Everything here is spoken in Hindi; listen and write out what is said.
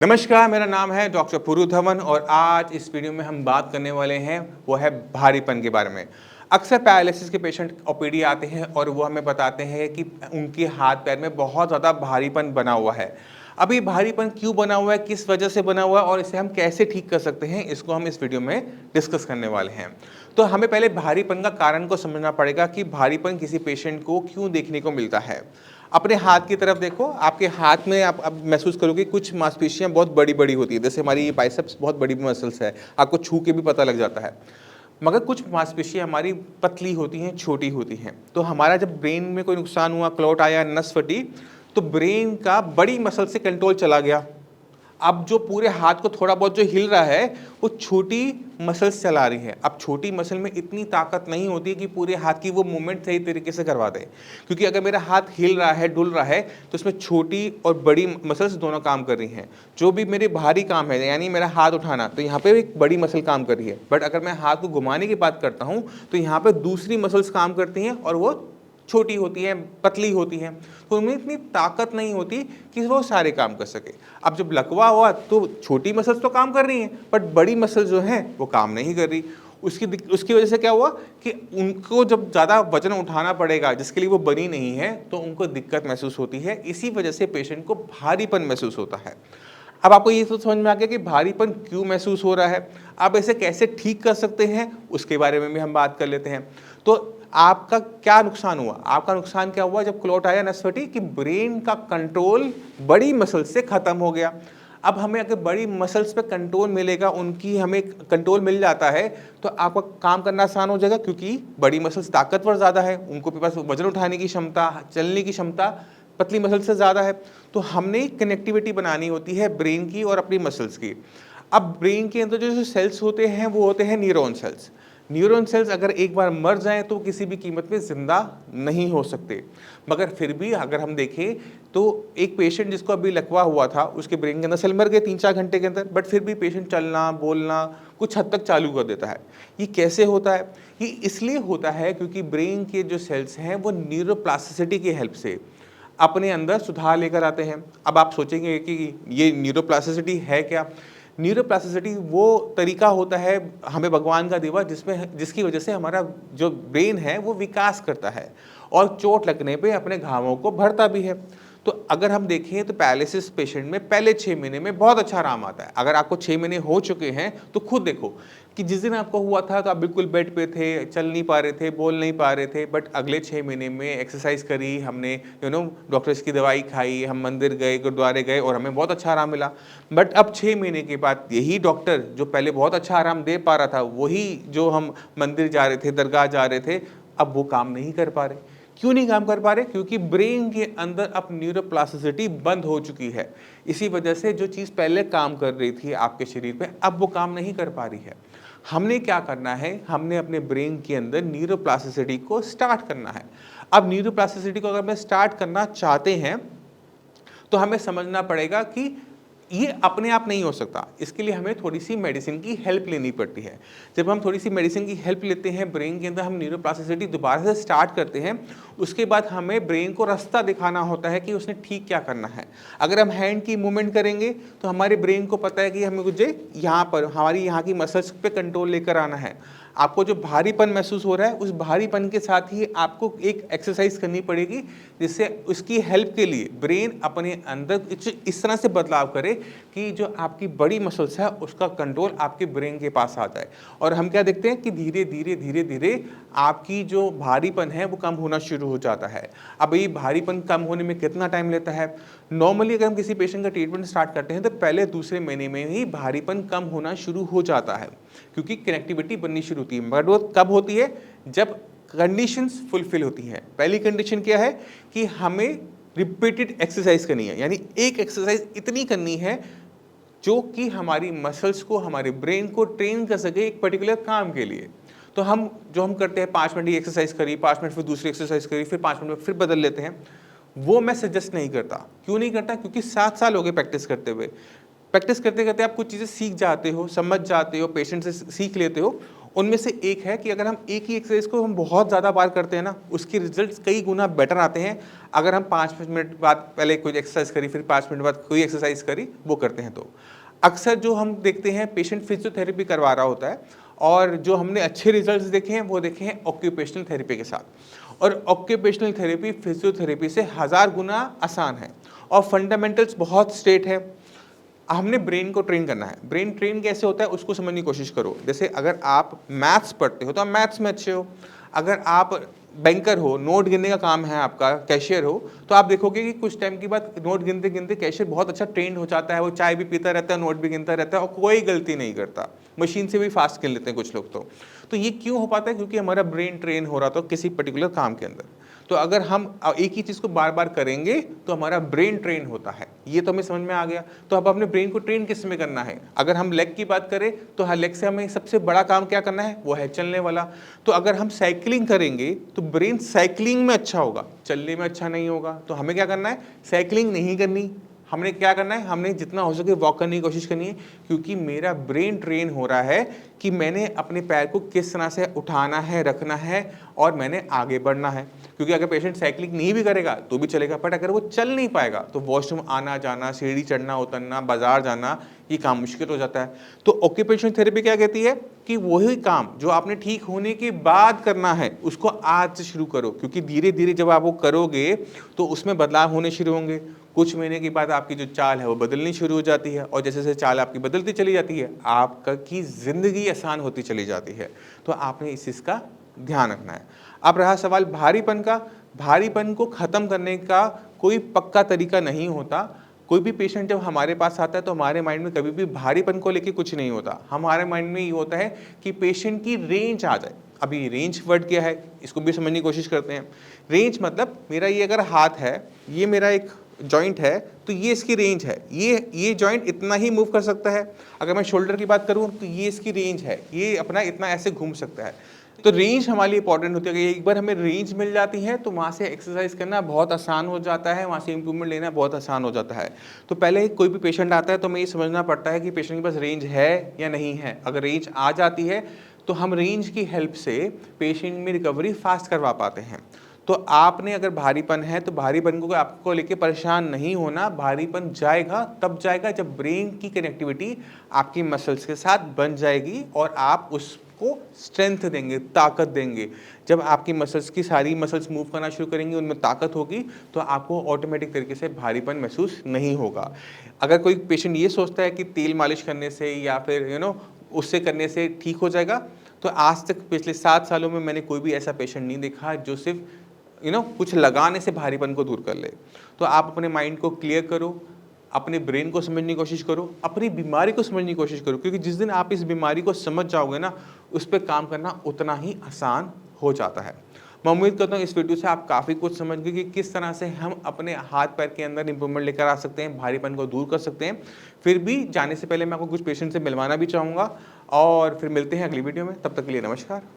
नमस्कार, मेरा नाम है डॉक्टर पुरु धवन और आज इस वीडियो में हम बात करने वाले हैं वो है भारीपन के बारे में। अक्सर पैरालिसिस के पेशेंट ओपीडी आते हैं और वो हमें बताते हैं कि उनके हाथ पैर में बहुत ज़्यादा भारीपन बना हुआ है। अब ये भारीपन क्यों बना हुआ है, किस वजह से बना हुआ है और इसे हम कैसे ठीक कर सकते हैं, इसको हम इस वीडियो में डिस्कस करने वाले हैं। तो हमें पहले भारीपन का कारण को समझना पड़ेगा कि भारीपन किसी पेशेंट को क्यों देखने को मिलता है। अपने हाथ की तरफ देखो, आपके हाथ में आप अब महसूस करोगे कुछ मांसपेशियां बहुत बड़ी-बड़ी होती है। जैसे हमारी ये बाइसेप्स बहुत बड़ी मसल्स है, आपको छू के भी पता लग जाता है। मगर कुछ मांसपेशियां हमारी पतली होती हैं, छोटी होती हैं। तो हमारा जब ब्रेन में कोई नुकसान हुआ, क्लॉट आया, नस फटी, तो ब्रेन का बड़ी मसल से कंट्रोल चला गया। अब जो पूरे हाथ को थोड़ा बहुत जो हिल रहा है वो छोटी मसल्स चला रही है। अब छोटी मसल में इतनी ताकत नहीं होती कि पूरे हाथ की वो मूवमेंट सही तरीके से करवा दे, क्योंकि अगर मेरा हाथ हिल रहा है, डुल रहा है, तो इसमें छोटी और बड़ी मसल्स दोनों काम कर रही हैं। जो भी मेरे भारी काम है, यानी मेरा हाथ उठाना, तो यहाँ पे एक बड़ी मसल काम कर रही है। बट अगर मैं हाथ को घुमाने की बात करता हूँ तो यहाँ पे दूसरी मसल्स काम करती हैं और वो छोटी होती हैं, पतली होती हैं, तो उनमें इतनी ताकत नहीं होती कि वो सारे काम कर सके। अब जब लकवा हुआ तो छोटी मसल्स तो काम कर रही हैं, बट बड़ी मसल जो है वो काम नहीं कर रही। उसकी वजह से क्या हुआ कि उनको जब ज़्यादा वजन उठाना पड़ेगा जिसके लिए वो बनी नहीं है, तो उनको दिक्कत महसूस होती है। इसी वजह से पेशेंट को भारीपन महसूस होता है। अब आपको ये तो समझ में आ गया कि भारीपन क्यों महसूस हो रहा है। आप इसे कैसे ठीक कर सकते हैं उसके बारे में भी हम बात कर लेते हैं। तो आपका क्या नुकसान हुआ? आपका नुकसान क्या हुआ जब क्लॉट आया, नस फटी, कि ब्रेन का कंट्रोल बड़ी मसल से खत्म हो गया। अब हमें अगर बड़ी मसल्स पे कंट्रोल मिलेगा, उनकी हमें कंट्रोल मिल जाता है, तो आपका काम करना आसान हो जाएगा, क्योंकि बड़ी मसल्स ताकतवर ज़्यादा है, उनको पास वजन उठाने की क्षमता, चलने की क्षमता पतली मसल से ज़्यादा है। तो हमने कनेक्टिविटी बनानी होती है ब्रेन की और अपनी मसल्स की। अब ब्रेन के अंदर जो सेल्स होते हैं वो होते हैं न्यूरॉन सेल्स। न्यूरॉन सेल्स अगर एक बार मर जाएं तो किसी भी कीमत पे ज़िंदा नहीं हो सकते। मगर फिर भी अगर हम देखें तो एक पेशेंट जिसको अभी लकवा हुआ था, उसके ब्रेन के अंदर सेल मर गए 3-4 घंटे के अंदर, बट फिर भी पेशेंट चलना, बोलना कुछ हद तक चालू कर देता है। ये कैसे होता है? ये इसलिए होता है क्योंकि ब्रेन के जो सेल्स हैं वो न्यूरोप्लास्टिसिटी की हेल्प से अपने अंदर सुधार लेकर आते हैं। अब आप सोचेंगे कि ये न्यूरोप्लास्टिसिटी है क्या? न्यूरोप्लास्टिसिटी वो तरीका होता है हमें भगवान का दिया जिसकी वजह से हमारा जो ब्रेन है वो विकास करता है और चोट लगने पे अपने घावों को भरता भी है। तो अगर हम देखें तो पैरालिसिस पेशेंट में पहले 6 महीने में बहुत अच्छा आराम आता है। अगर आपको 6 महीने हो चुके हैं तो खुद देखो कि जिस दिन आपको हुआ था तो आप बिल्कुल बेड पे थे, चल नहीं पा रहे थे, बोल नहीं पा रहे थे, बट अगले 6 महीने में एक्सरसाइज करी हमने, डॉक्टर्स की दवाई खाई, हम मंदिर गए, गुरुद्वारे गए और हमें बहुत अच्छा आराम मिला। बट अब 6 महीने के बाद यही डॉक्टर जो पहले बहुत अच्छा आराम दे पा रहा था, वही जो हम मंदिर जा रहे थे, दरगाह जा रहे थे, अब वो काम नहीं कर पा रहे। क्यों नहीं काम कर पा रहे? क्योंकि ब्रेन के अंदर अब न्यूरोप्लास्टिसिटी बंद हो चुकी है। इसी वजह से जो चीज़ पहले काम कर रही थी आपके शरीर पे, अब वो काम नहीं कर पा रही है। हमने क्या करना है? हमने अपने ब्रेन के अंदर न्यूरोप्लास्टिसिटी को स्टार्ट करना है। अब न्यूरोप्लास्टिसिटी को अगर मैं स्टार्ट करना चाहते हैं तो हमें समझना पड़ेगा कि ये अपने आप नहीं हो सकता। इसके लिए हमें थोड़ी सी मेडिसिन की हेल्प लेनी पड़ती है। जब हम थोड़ी सी मेडिसिन की हेल्प लेते हैं, ब्रेन के अंदर हम न्यूरोप्लास्टिसिटी दोबारा से स्टार्ट करते हैं, उसके बाद हमें ब्रेन को रास्ता दिखाना होता है कि उसने ठीक क्या करना है। अगर हम हैंड की मूवमेंट करेंगे तो हमारे ब्रेन को पता है कि हमें मुझे यहाँ पर हमारी यहाँ की मसल्स पे कंट्रोल लेकर आना है। आपको जो भारीपन महसूस हो रहा है, उस भारीपन के साथ ही आपको एक एक्सरसाइज करनी पड़ेगी जिससे उसकी हेल्प के लिए ब्रेन अपने अंदर इस तरह से बदलाव करे कि जो आपकी बड़ी मसल्स है उसका कंट्रोल आपके ब्रेन के पास आ जाए। और हम क्या देखते हैं कि धीरे धीरे धीरे धीरे आपकी जो भारीपन है वो कम होना शुरू हो जाता है। अब ये भारीपन कम होने में कितना टाइम लेता है? नॉर्मली अगर हम किसी पेशेंट का ट्रीटमेंट स्टार्ट करते हैं तो पहले दूसरे महीने में ही भारीपन कम होना शुरू हो जाता है, क्योंकि कनेक्टिविटी बननी शुरू होती है। बट वो कब होती है? जब कंडीशंस फुलफिल होती हैं। पहली कंडीशन क्या है कि हमें रिपीटेड एक्सरसाइज करनी है, यानी एक एक्सरसाइज इतनी करनी है जो कि हमारी मसल्स को, हमारे ब्रेन को ट्रेन कर सके एक पर्टिकुलर काम के लिए। तो हम करते हैं 5 मिनट की एक्सरसाइज करी, 5 मिनट फिर दूसरी एक्सरसाइज करी, फिर 5 मिनट में फिर बदल लेते हैं, वो मैं सजेस्ट नहीं करता। क्यों नहीं करता? क्योंकि 7 साल हो गए प्रैक्टिस करते हुए। प्रैक्टिस करते करते आप कुछ चीज़ें सीख जाते हो, समझ जाते हो, पेशेंट से सीख लेते हो, उनमें से एक है कि अगर हम एक ही एक्सरसाइज को हम बहुत ज़्यादा बार करते हैं ना, उसके रिजल्ट्स कई गुना बेटर आते हैं अगर हम 5 मिनट बाद पहले कोई एक्सरसाइज करी, फिर 5 मिनट बाद कोई एक्सरसाइज करी, वो करते हैं। तो अक्सर जो हम देखते हैं पेशेंट फिजियोथेरेपी करवा रहा होता है, और जो हमने अच्छे रिजल्ट्स देखे हैं वो देखे हैं ऑक्यूपेशनल थेरेपी के साथ। और ऑक्यूपेशनल थेरेपी फिजियोथेरेपी से 1000 गुना आसान है और फंडामेंटल्स बहुत स्ट्रेट है। हमने ब्रेन को ट्रेन करना है। ब्रेन ट्रेन कैसे होता है उसको समझने की कोशिश करो। जैसे अगर आप मैथ्स पढ़ते हो तो आप मैथ्स में अच्छे हो, अगर आप बैंकर हो, नोट गिनने का काम है आपका, कैशियर हो, तो आप देखोगे कि कुछ टाइम के बाद नोट गिनते गिनते कैशियर बहुत अच्छा ट्रेंड हो जाता है। वो चाय भी पीता रहता है, नोट भी गिनता रहता है और कोई गलती नहीं करता। मशीन से भी फास्ट गिन लेते हैं कुछ लोग। तो ये क्यों हो पाता है? क्योंकि हमारा ब्रेन ट्रेन हो रहा था किसी पर्टिकुलर काम के अंदर। तो अगर हम एक ही चीज़ को बार बार करेंगे तो हमारा ब्रेन ट्रेन होता है। ये तो हमें समझ में आ गया। तो अब अपने ब्रेन को ट्रेन किस में करना है? अगर हम लेग की बात करें तो हर लेग से हमें सबसे बड़ा काम क्या करना है? वो है चलने वाला। तो अगर हम साइकिलिंग करेंगे तो ब्रेन साइकिलिंग में अच्छा होगा, चलने में अच्छा नहीं होगा। तो हमें क्या करना है? साइकिलिंग नहीं करनी। हमने क्या करना है? हमने जितना हो सके वॉक करने की कोशिश करनी है, क्योंकि मेरा ब्रेन ट्रेन हो रहा है कि मैंने अपने पैर को किस तरह से उठाना है, रखना है और मैंने आगे बढ़ना है। क्योंकि अगर पेशेंट साइकिलिंग नहीं भी करेगा तो भी चलेगा, बट अगर वो चल नहीं पाएगा तो वॉशरूम आना जाना, सीढ़ी चढ़ना उतरना, बाजार जाना, ये काम मुश्किल हो जाता है। तो ऑक्यूपेशनल थेरेपी क्या कहती है कि वही काम जो आपने ठीक होने के बाद करना है उसको आज से शुरू करो, क्योंकि धीरे धीरे जब आप वो करोगे तो उसमें बदलाव होने शुरू होंगे। कुछ महीने के बाद आपकी जो चाल है वो बदलनी शुरू हो जाती है, और जैसे जैसे चाल आपकी बदलती चली जाती है आपका की ज़िंदगी आसान होती चली जाती है। तो आपने इस चीज़ का ध्यान रखना है। अब रहा सवाल भारीपन का। भारीपन को ख़त्म करने का कोई पक्का तरीका नहीं होता। कोई भी पेशेंट जब हमारे पास आता है तो हमारे माइंड में कभी भी भारीपन को लेके कुछ नहीं होता। हमारे माइंड में ये होता है कि पेशेंट की रेंज आ जाए। अभी रेंज वर्ड क्या है इसको भी समझने की कोशिश करते हैं। रेंज मतलब मेरा ये अगर हाथ है, ये मेरा एक जॉइंट है, तो ये इसकी रेंज है। ये जॉइंट इतना ही मूव कर सकता है। अगर मैं शोल्डर की बात करूँ तो ये इसकी रेंज है, ये अपना इतना ऐसे घूम सकता है। तो रेंज हमारे लिए इंपॉर्टेंट होती है कि एक बार हमें रेंज मिल जाती है तो वहाँ से एक्सरसाइज करना बहुत आसान हो जाता है, वहाँ से इंप्रूवमेंट लेना बहुत आसान हो जाता है। तो पहले कोई भी पेशेंट आता है तो हमें ये समझना पड़ता है कि पेशेंट के पास रेंज है या नहीं है। अगर रेंज आ जाती है तो हम रेंज की हेल्प से पेशेंट में रिकवरी फास्ट करवा पाते हैं। तो आपने अगर भारीपन है तो भारीपन को आपको लेके परेशान नहीं होना। भारीपन जाएगा तब जाएगा जब ब्रेन की कनेक्टिविटी आपकी मसल्स के साथ बन जाएगी और आप उसको स्ट्रेंथ देंगे, ताकत देंगे। जब आपकी मसल्स की सारी मसल्स मूव करना शुरू करेंगी, उनमें ताकत होगी, तो आपको ऑटोमेटिक तरीके से भारीपन महसूस नहीं होगा। अगर कोई पेशेंट ये सोचता है कि तेल मालिश करने से या फिर उससे करने से ठीक हो जाएगा, तो आज तक पिछले 7 सालों में मैंने कोई भी ऐसा पेशेंट नहीं देखा जो सिर्फ कुछ लगाने से भारीपन को दूर कर ले। तो आप अपने माइंड को क्लियर करो, अपने ब्रेन को समझने की कोशिश करो, अपनी बीमारी को समझने की कोशिश करो, क्योंकि जिस दिन आप इस बीमारी को समझ जाओगे ना, उस पर काम करना उतना ही आसान हो जाता है। मैं उम्मीद करता हूँ इस वीडियो से आप काफ़ी कुछ समझ गए कि किस तरह से हम अपने हाथ पैर के अंदर इंप्रूवमेंट लेकर आ सकते हैं, भारीपन को दूर कर सकते हैं। फिर भी जाने से पहले मैं आपको कुछ पेशेंट से मिलवाना भी चाहूँगा, और फिर मिलते हैं अगली वीडियो में। तब तक के लिए नमस्कार।